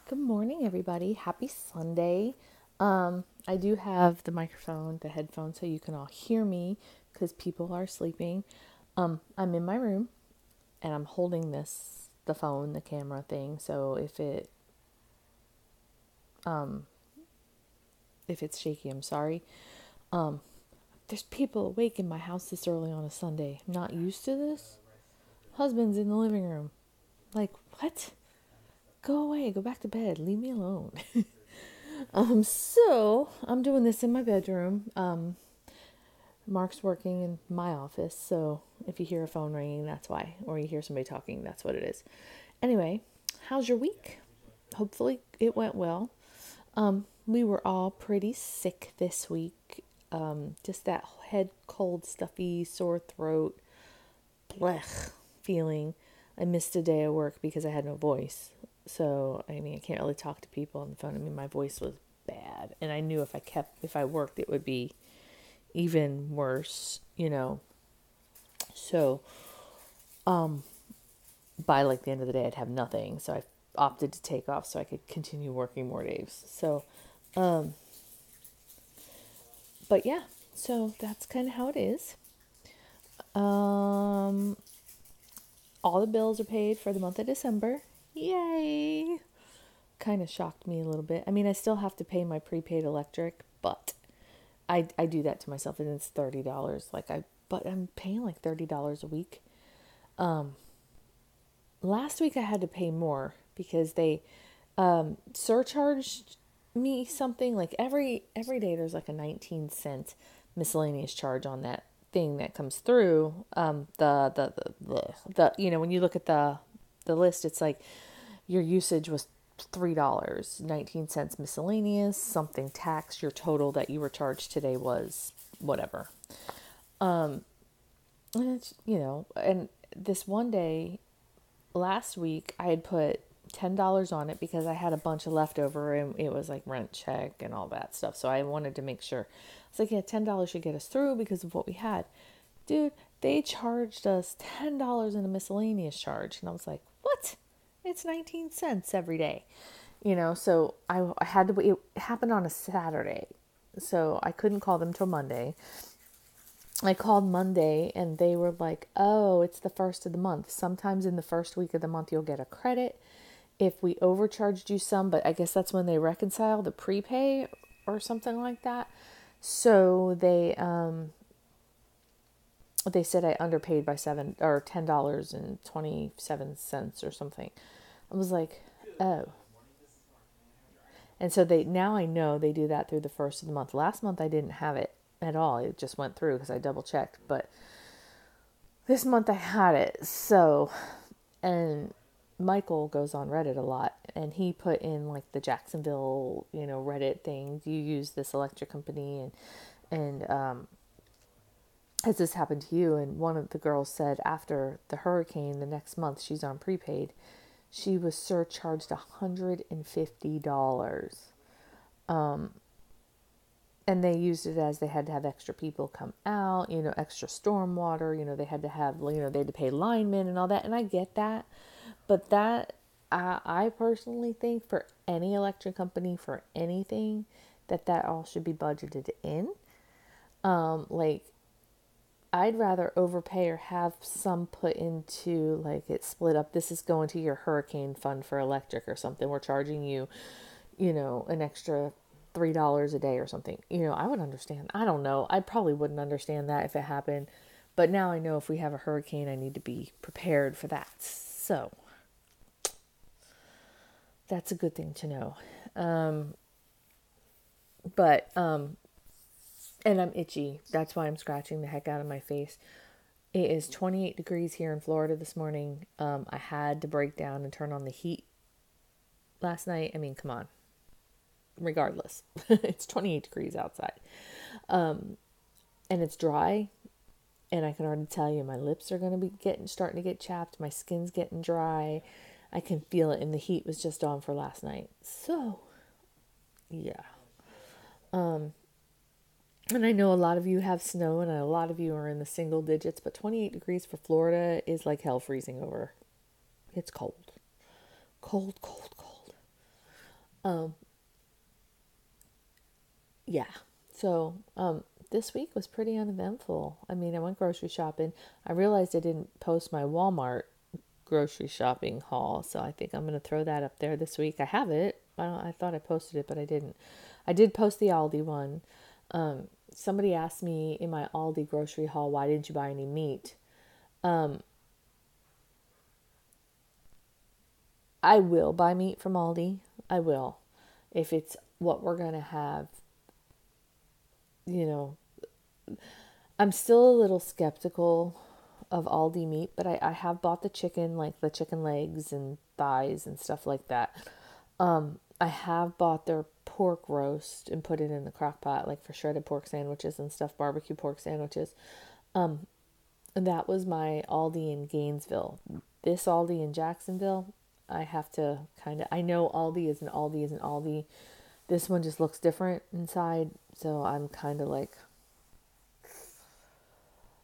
Good morning, everybody. Happy Sunday. I do have the microphone, the headphones, so you can all hear me because people are sleeping. I'm in my room and I'm holding the phone, the camera thing. So if it's shaky, I'm sorry. Um, there's people awake in my house this early on a Sunday. I'm not used to this. Husband's in the living room. Like, what? Go away. Go back to bed. Leave me alone. So I'm doing this in my bedroom. Mark's working in my office, so if you hear a phone ringing, that's why. Or you hear somebody talking, that's what it is. Anyway, how's your week? Hopefully it went well. We were all pretty sick this week. Just that head cold, stuffy, sore throat, blech feeling. I missed a day of work because I had no voice. So, I mean, I can't really talk to people on the phone. I mean, my voice was bad. And I knew if I worked, it would be even worse. So, by like the end of the day, I'd have nothing. So I opted to take off so I could continue working more days. So, but yeah, so that's kind of how it is. Um, all the bills are paid for the month of December. Yay! Kind of shocked me a little bit. I mean, I still have to pay my prepaid electric, but I do that to myself, and it's $30. But I'm paying like $30 a week. Last week I had to pay more because they surcharged me something like every day there's like a 19-cent miscellaneous charge on that thing that comes through. When you look at the list, it's like your usage was $3, 19 cents miscellaneous, something tax. Your total that you were charged today was whatever. And and this one day last week I had put $10 on it because I had a bunch of leftover and it was like rent check and all that stuff. So I wanted to make sure. I was like, yeah, $10 should get us through because of what we had. Dude, they charged us $10 in a miscellaneous charge. And I was like, what? It's 19 cents every day. So I had to, it happened on a Saturday. So I couldn't call them till Monday. I called Monday and they were like, oh, it's the first of the month. Sometimes in the first week of the month, you'll get a credit if we overcharged you some, but I guess that's when they reconcile the prepay or something like that. So they said I underpaid by $10.27 or something. I was like, oh. And so now I know they do that through the first of the month. Last month I didn't have it at all. It just went through because I double checked. But this month I had it. So, and Michael goes on Reddit a lot and he put in like the Jacksonville, Reddit thing. Do you use this electric company? And has this happened to you? And one of the girls said after the hurricane, the next month she's on prepaid, she was surcharged $150. And they used it as they had to have extra people come out, extra storm water, they had to have, they had to pay linemen and all that. And I get that. But I personally think for any electric company, for anything, that all should be budgeted in. Like, I'd rather overpay or have some put into, like, it split up. This is going to your hurricane fund for electric or something. We're charging you, an extra $3 a day or something. I would understand. I don't know. I probably wouldn't understand that if it happened. But now I know if we have a hurricane, I need to be prepared for that. So that's a good thing to know. And I'm itchy. That's why I'm scratching the heck out of my face. It is 28 degrees here in Florida this morning. I had to break down and turn on the heat last night. I mean, come on. Regardless, it's 28 degrees outside. And it's dry. And I can already tell you my lips are going to be starting to get chapped. My skin's getting dry. I can feel it. And the heat was just on for last night. So, yeah. And I know a lot of you have snow and a lot of you are in the single digits, but 28 degrees for Florida is like hell freezing over. It's cold. Cold, cold, cold. Um, yeah. So, this week was pretty uneventful. I mean, I went grocery shopping. I realized I didn't post my Walmart grocery shopping haul, so I think I'm going to throw that up there this week. I have it. I thought I posted it, but I didn't. I did post the Aldi one. Somebody asked me in my Aldi grocery haul, why didn't you buy any meat? I will buy meat from Aldi. I will. If it's what we're going to have, you know, I'm still a little skeptical of Aldi meat, but I have bought the chicken, like the chicken legs and thighs and stuff like that. I have bought their pork roast and put it in the crock pot, like for shredded pork sandwiches and stuff, barbecue pork sandwiches. And that was my Aldi in Gainesville. This Aldi in Jacksonville, I have to kind of, I know Aldi is an Aldi is an Aldi. This one just looks different inside, so I'm kind of like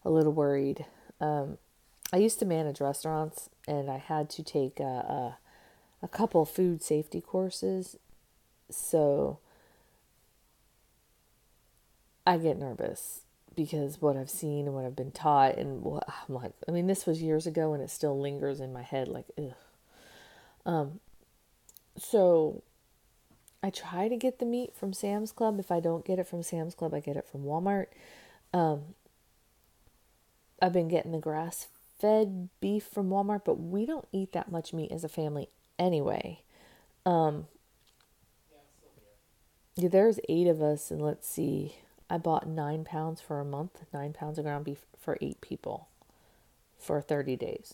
a little worried. I used to manage restaurants, and I had to take a couple food safety courses, so I get nervous because what I've seen and what I've been taught, and what I'm like, I mean, this was years ago, and it still lingers in my head, like, ugh. So I try to get the meat from Sam's Club. If I don't get it from Sam's Club, I get it from Walmart. I've been getting the grass-fed beef from Walmart, but we don't eat that much meat as a family anyway. Yeah, there's 8 of us, and let's see. I bought 9 pounds for a month, 9 pounds of ground beef for 8 people for 30 days.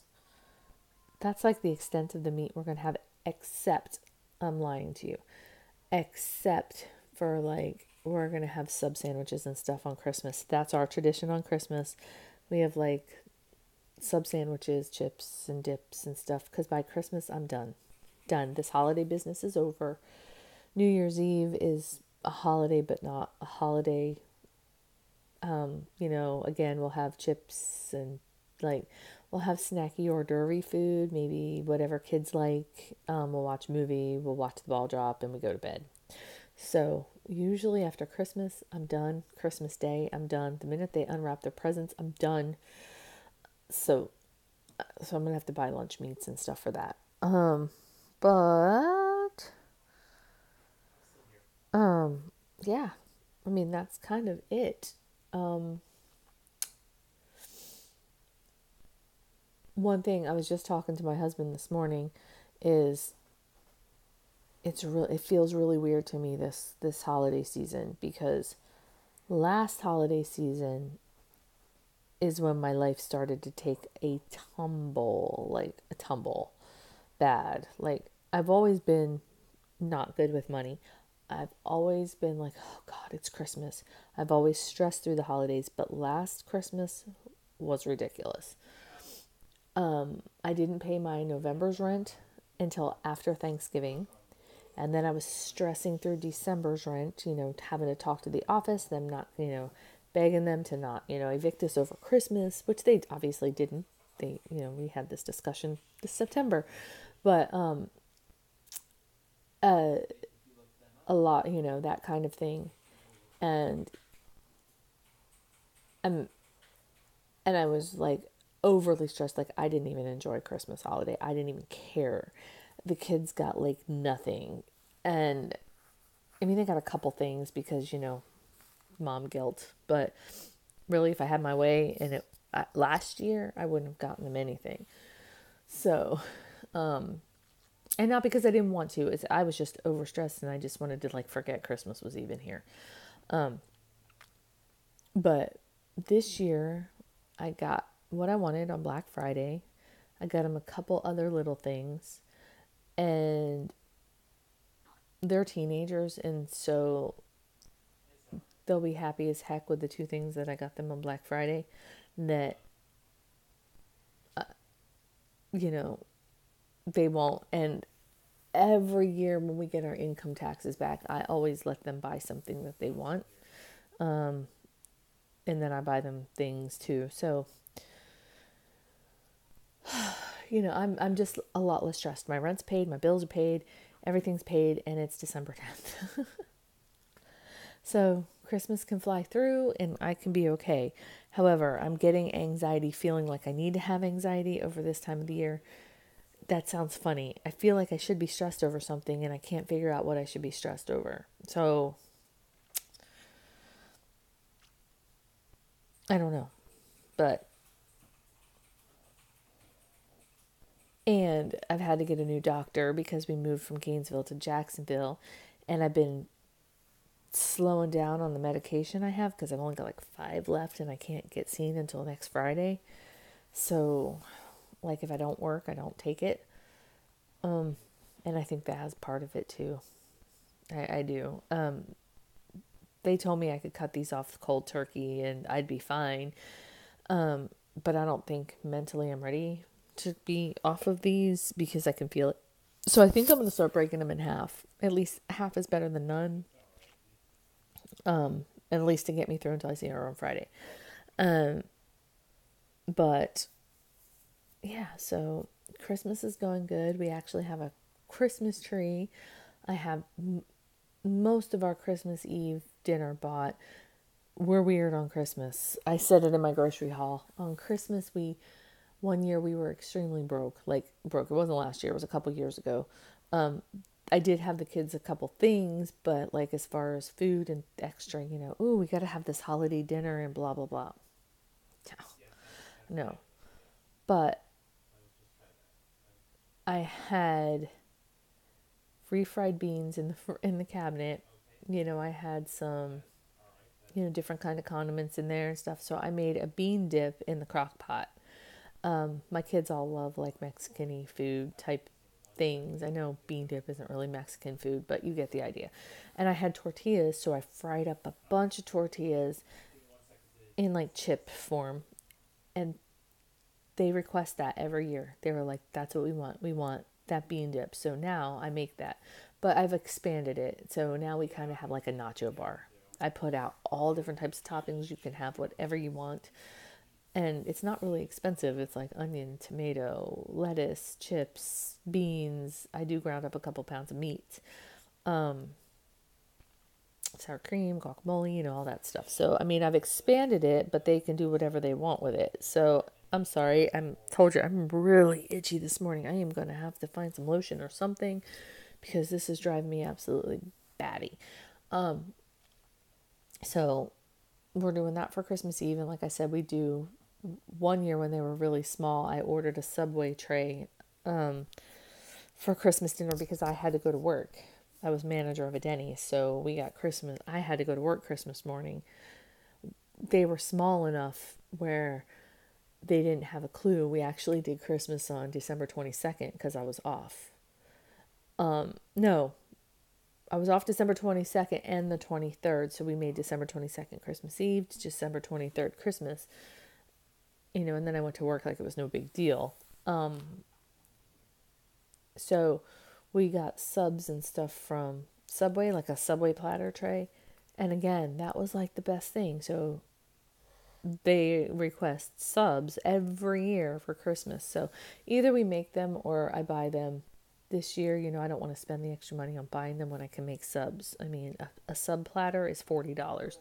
That's like the extent of the meat we're going to have, except, I'm lying to you, except for like, we're going to have sub sandwiches and stuff on Christmas. That's our tradition on Christmas. We have like sub sandwiches, chips, and dips and stuff, because by Christmas, I'm done. Done. This holiday business is over. New Year's Eve is a holiday, but not a holiday. Again, we'll have chips and like we'll have snacky hors d'oeuvre food, maybe whatever kids like. We'll watch a movie, we'll watch the ball drop, and we go to bed. So usually after Christmas, I'm done. Christmas Day, I'm done. The minute they unwrap their presents, I'm done. So, so I'm gonna have to buy lunch meats and stuff for that. But yeah, I mean that's kind of it. One thing I was just talking to my husband this morning is it feels really weird to me this holiday season, because last holiday season is when my life started to take a tumble, like a tumble bad. Like I've always been not good with money. I've always been like, oh God, it's Christmas. I've always stressed through the holidays, but last Christmas was ridiculous. I didn't pay my November's rent until after Thanksgiving. And then I was stressing through December's rent, having to talk to the office, them not, begging them to not, evict us over Christmas, which they obviously didn't. We had this discussion this September. But a lot, that kind of thing. And I'm and I was like overly stressed. Like I didn't even enjoy Christmas holiday. I didn't even care. The kids got like nothing. And I mean, they got a couple things because, mom guilt. But really, if I had my way, and last year, I wouldn't have gotten them anything. So, and not because I didn't want to. I was just overstressed, and I just wanted to like forget Christmas was even here. But this year, I got what I wanted on Black Friday. I got them a couple other little things, and they're teenagers, and so they'll be happy as heck with the two things that I got them on Black Friday. That you know they won't. And every year when we get our income taxes back, I always let them buy something that they want, and then I buy them things too. So I'm just a lot less stressed. My rent's paid, my bills are paid, Everything's paid and it's December 10th. So Christmas can fly through and I can be okay. However, I'm getting anxiety, feeling like I need to have anxiety over this time of the year. That sounds funny. I feel like I should be stressed over something and I can't figure out what I should be stressed over. So I don't know. But, and I've had to get a new doctor because we moved from Gainesville to Jacksonville, and I've been slowing down on the medication I have because I've only got like 5 left and I can't get seen until next Friday. So, like, if I don't work, I don't take it. And I think that has part of it too. I do. They told me I could cut these off cold turkey and I'd be fine. But I don't think mentally I'm ready to be off of these because I can feel it. So I think I'm going to start breaking them in half. At least half is better than none. At least to get me through until I see her on Friday. But yeah, so Christmas is going good. We actually have a Christmas tree. I have most of our Christmas Eve dinner bought. We're weird on Christmas. I said it in my grocery haul. On Christmas, one year we were extremely broke. Like, broke. It wasn't last year. It was a couple years ago. I did have the kids a couple things, but like as far as food and extra, ooh, we got to have this holiday dinner and blah, blah, blah. No. But I had refried beans in the cabinet. I had some, different kind of condiments in there and stuff. So I made a bean dip in the crock pot. My kids all love like Mexican-y food type things. I know bean dip isn't really Mexican food, but you get the idea. And I had tortillas, so I fried up a bunch of tortillas in like chip form. And they request that every year. They were like, that's what we want. We want that bean dip. So now I make that. But I've expanded it. So now we kind of have like a nacho bar. I put out all different types of toppings. You can have whatever you want. And it's not really expensive. It's like onion, tomato, lettuce, chips, beans. I do ground up a couple pounds of meat. Sour cream, guacamole, all that stuff. So, I mean, I've expanded it, but they can do whatever they want with it. So, I'm sorry. Told you, I'm really itchy this morning. I am going to have to find some lotion or something because this is driving me absolutely batty. So, we're doing that for Christmas Eve. And like I said, we do. One year when they were really small, I ordered a Subway tray for Christmas dinner because I had to go to work. I was manager of a Denny's, so we got Christmas. I had to go to work Christmas morning. They were small enough where they didn't have a clue. We actually did Christmas on December 22nd because I was off. No, I was off December 22nd and the 23rd, so we made December 22nd Christmas Eve to December 23rd Christmas. And then I went to work like it was no big deal. So we got subs and stuff from Subway, like a Subway platter tray. And again, that was like the best thing. So they request subs every year for Christmas. So either we make them or I buy them. This year, I don't want to spend the extra money on buying them when I can make subs. I mean, a sub platter is $40.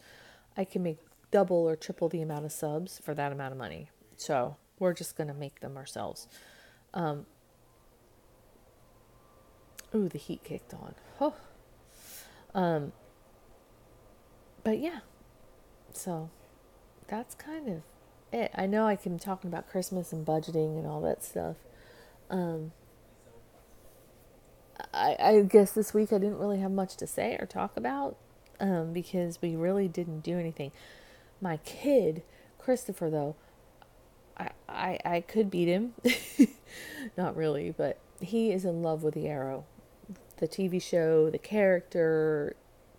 I can make double or triple the amount of subs for that amount of money. So we're just going to make them ourselves. Ooh, the heat kicked on. Oh. But yeah. So that's kind of it. I know I can talking about Christmas and budgeting and all that stuff. I guess this week I didn't really have much to say or talk about because we really didn't do anything. My kid, Christopher, though, I could beat him. Not really, but he is in love with the Arrow. The TV show, the character,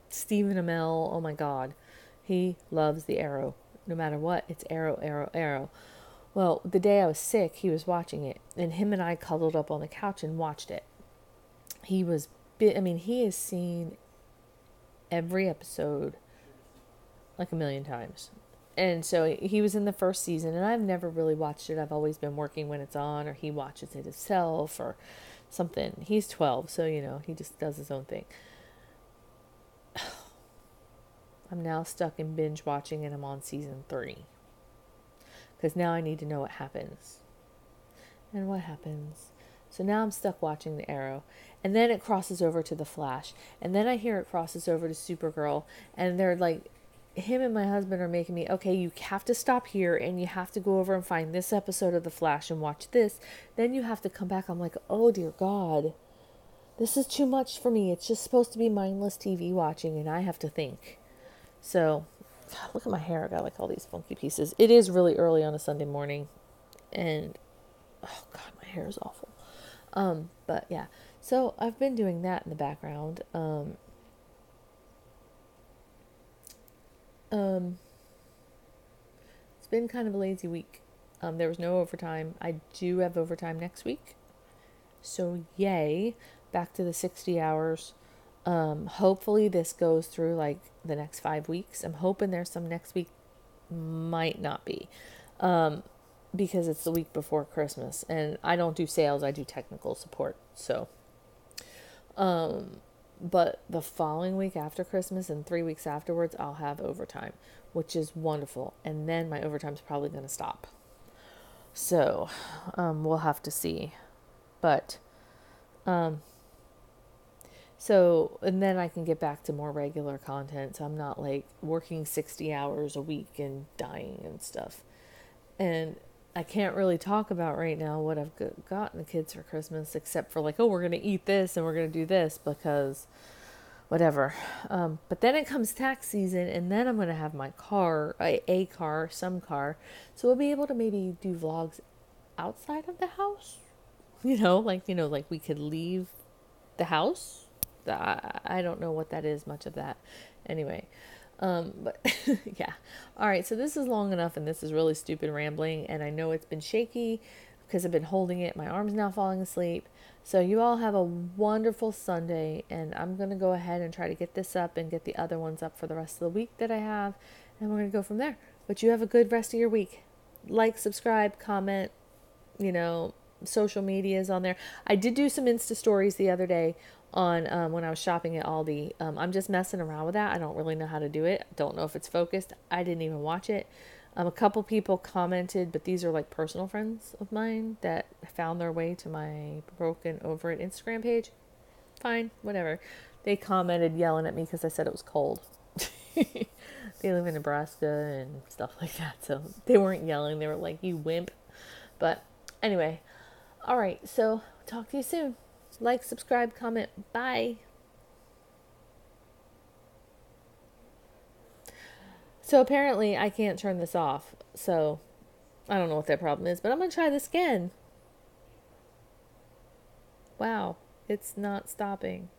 Stephen Amell, oh my God. He loves the Arrow. No matter what, it's Arrow, Arrow, Arrow. Well, the day I was sick, he was watching it, and him and I cuddled up on the couch and watched it. He has seen every episode like a million times. And so he was in the first season, and I've never really watched it. I've always been working when it's on, or he watches it himself, or something. He's 12, so, he just does his own thing. I'm now stuck in binge watching and I'm on season 3. Because now I need to know what happens. And what happens? So now I'm stuck watching The Arrow. And then it crosses over to The Flash. And then I hear it crosses over to Supergirl. And they're like, him and my husband are making me, okay, you have to stop here and you have to go over and find this episode of The Flash and watch this. Then you have to come back. I'm like, oh dear God, this is too much for me. It's just supposed to be mindless TV watching and I have to think. So, God, look at my hair. I got like all these funky pieces. It is really early on a Sunday morning. And, oh God, my hair is awful. But yeah, so I've been doing that in the background. It's been kind of a lazy week. There was no overtime. I do have overtime next week. So yay, back to the 60 hours. Hopefully this goes through like the next 5 weeks. I'm hoping there's some next week. Might not be. Because it's the week before Christmas and I don't do sales, I do technical support. So, but the following week after Christmas and 3 weeks afterwards, I'll have overtime, which is wonderful. And then my overtime's probably going to stop. So, we'll have to see. But, so, and then I can get back to more regular content. So I'm not like working 60 hours a week and dying and stuff. And I can't really talk about right now what I've gotten the kids for Christmas, except for like, oh, we're going to eat this and we're going to do this because whatever. But then it comes tax season and then I'm going to have my car, some car. So we'll be able to maybe do vlogs outside of the house, like we could leave the house. I don't know what that is, much of that. Anyway. But yeah. All right. So this is long enough and this is really stupid rambling. And I know it's been shaky because I've been holding it. My arm's now falling asleep. So you all have a wonderful Sunday and I'm going to go ahead and try to get this up and get the other ones up for the rest of the week that I have. And we're going to go from there. But you have a good rest of your week. Like, subscribe, comment, social media is on there. I did do some Insta stories the other day on when I was shopping at Aldi. I'm just messing around with that. I don't really know how to do it. Don't know if it's focused. I didn't even watch it. A couple people commented, but these are like personal friends of mine that found their way to my Broken Over It Instagram page. Fine, whatever. They commented yelling at me because I said it was cold. They live in Nebraska and stuff like that. So they weren't yelling. They were like, you wimp. But anyway. All right. So talk to you soon. Like, subscribe, comment. Bye. So apparently I can't turn this off. So I don't know what that problem is, but I'm going to try this again. Wow. It's not stopping.